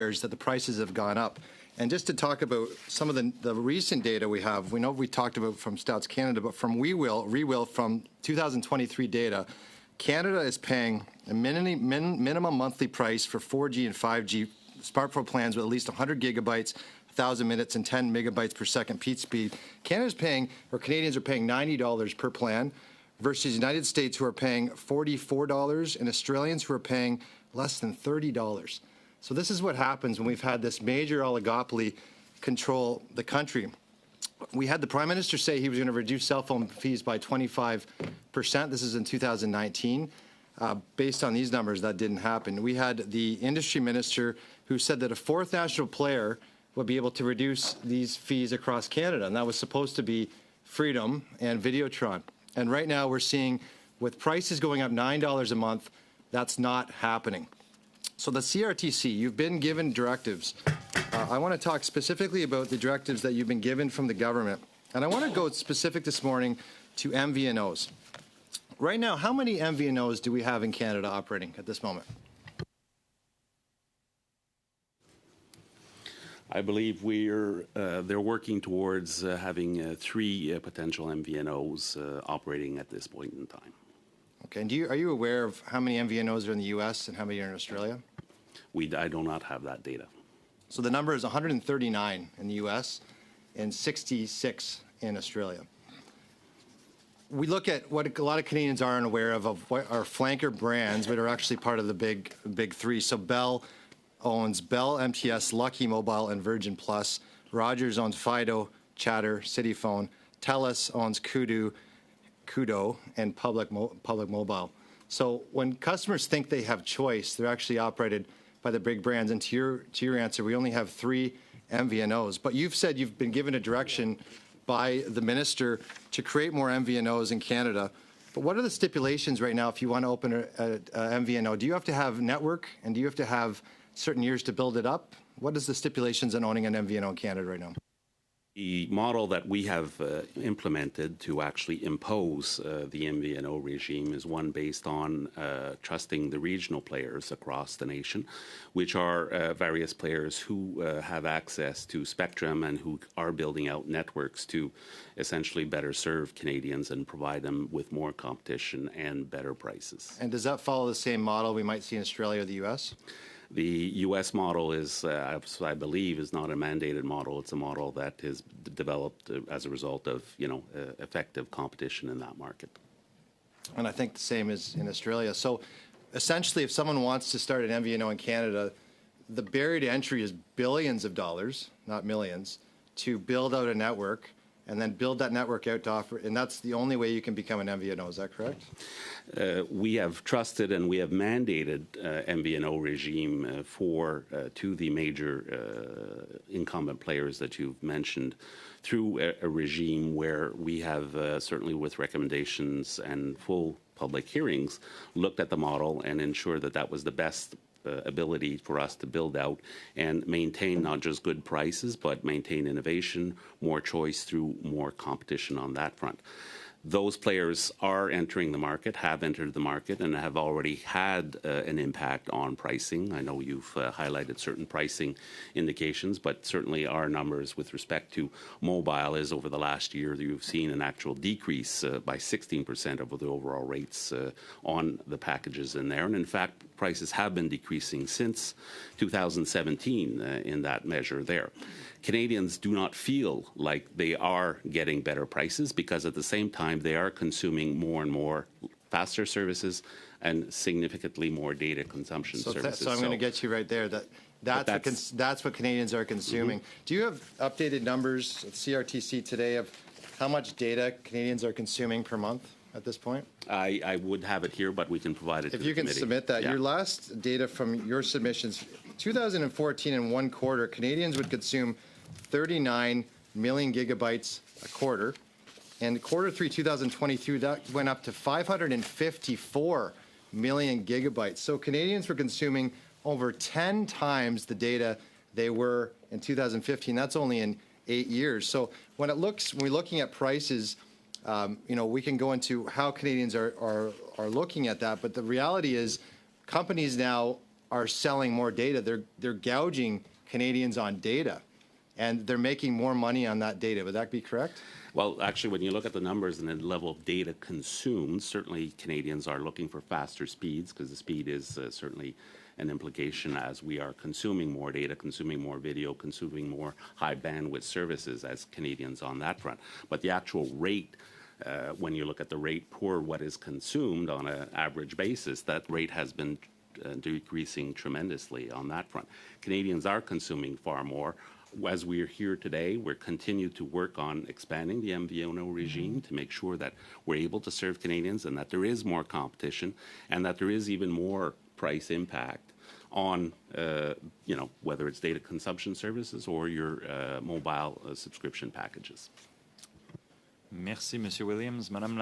that the prices have gone up. And just to talk about some of the recent data we have, we know we talked about from Stats Canada, but from Rewill from 2023 data, Canada is paying a minimum monthly price for 4G and 5G smartphone plans with at least 100 gigabytes, 1,000 minutes, and 10 megabytes per second peak speed. Canada's paying, or Canadians are paying $90 per plan versus the United States, who are paying $44, and Australians who are paying less than $30. So this is what happens when we've had this major oligopoly control the country. We had the Prime Minister say he was going to reduce cell phone fees by 25%. This is in 2019. Based on these numbers, that didn't happen. We had the Industry Minister who said that a fourth national player would be able to reduce these fees across Canada, and that was supposed to be Freedom and Videotron. And right now we're seeing, with prices going up $9 a month, that's not happening. So the CRTC, you've been given directives. I want to talk specifically about the directives that you've been given from the government. And I want to go specific this morning to MVNOs. Right now, how many MVNOs do we have in Canada operating at this moment? I believe they're working towards having 3 potential MVNOs operating at this point in time. Okay, and are you aware of how many MVNOs are in the U.S. and how many are in Australia? I do not have that data. So the number is 139 in the U.S. and 66 in Australia. We look at what a lot of Canadians aren't aware of what are flanker brands, but are actually part of the big 3. So Bell owns Bell, MTS, Lucky Mobile, and Virgin Plus. Rogers owns Fido, Chatter, CityPhone. TELUS owns Koodo, and Public Mobile. So when customers think they have choice, they're actually operated by the big brands. And to your answer, we only have 3 MVNOs. But you've said you've been given a direction by the minister to create more MVNOs in Canada. But what are the stipulations right now if you want to open a MVNO? Do you have to have network, and do you have to have certain years to build it up? What is the stipulations on owning an MVNO in Canada right now? The model that we have implemented to actually impose the MVNO regime is one based on trusting the regional players across the nation, which are various players who have access to spectrum and who are building out networks to essentially better serve Canadians and provide them with more competition and better prices. And does that follow the same model we might see in Australia or the U.S.? The U.S. model is, I believe, is not a mandated model. It's a model that is developed as a result of, effective competition in that market. And I think the same is in Australia. So essentially, if someone wants to start an MVNO in Canada, the barrier to entry is billions of dollars, not millions, to build out a network and then build that network out to offer, and that's the only way you can become an MVNO. Is that correct? We have trusted and we have mandated MVNO regime to the major incumbent players that you've mentioned through a regime where we have certainly with recommendations and full public hearings looked at the model and ensured that that was the best ability for us to build out and maintain not just good prices, but maintain innovation, more choice through more competition on that front. Those players are entering the market, have entered the market, and have already had an impact on pricing. I know you've highlighted certain pricing indications, but certainly our numbers with respect to mobile is over the last year, you've seen an actual decrease by 16% of the overall rates on the packages in there. And in fact, prices have been decreasing since 2017 in that measure there. Canadians do not feel like they are getting better prices because at the same time they are consuming more and more faster services and significantly more data consumption services. So I'm going to get you right there. That's what Canadians are consuming. Mm-hmm. Do you have updated numbers at CRTC today of how much data Canadians are consuming per month at this point? I would have it here, but we can provide it to the committee. If you can submit that. Yeah. Your last data from your submissions, 2014 in one quarter, Canadians would consume 39 million gigabytes a quarter. And quarter 3, 2022, that went up to 554 million gigabytes. So Canadians were consuming over 10 times the data they were in 2015. That's only in 8 years. So when we're looking at prices, we can go into how Canadians are looking at that. But the reality is companies now are selling more data. They're gouging Canadians on data, and they're making more money on that data. Would that be correct? Well, actually, when you look at the numbers and the level of data consumed, certainly Canadians are looking for faster speeds, because the speed is certainly an implication as we are consuming more data, consuming more video, consuming more high bandwidth services as Canadians on that front. But the actual rate, when you look at the rate per what is consumed on an average basis, that rate has been decreasing tremendously on that front. Canadians are consuming far more. As we're here today, we're continuing to work on expanding the MVNO regime to make sure that we're able to serve Canadians and that there is more competition and that there is even more price impact on, you know, whether it's data consumption services or your mobile subscription packages. Merci, Monsieur Williams. Madame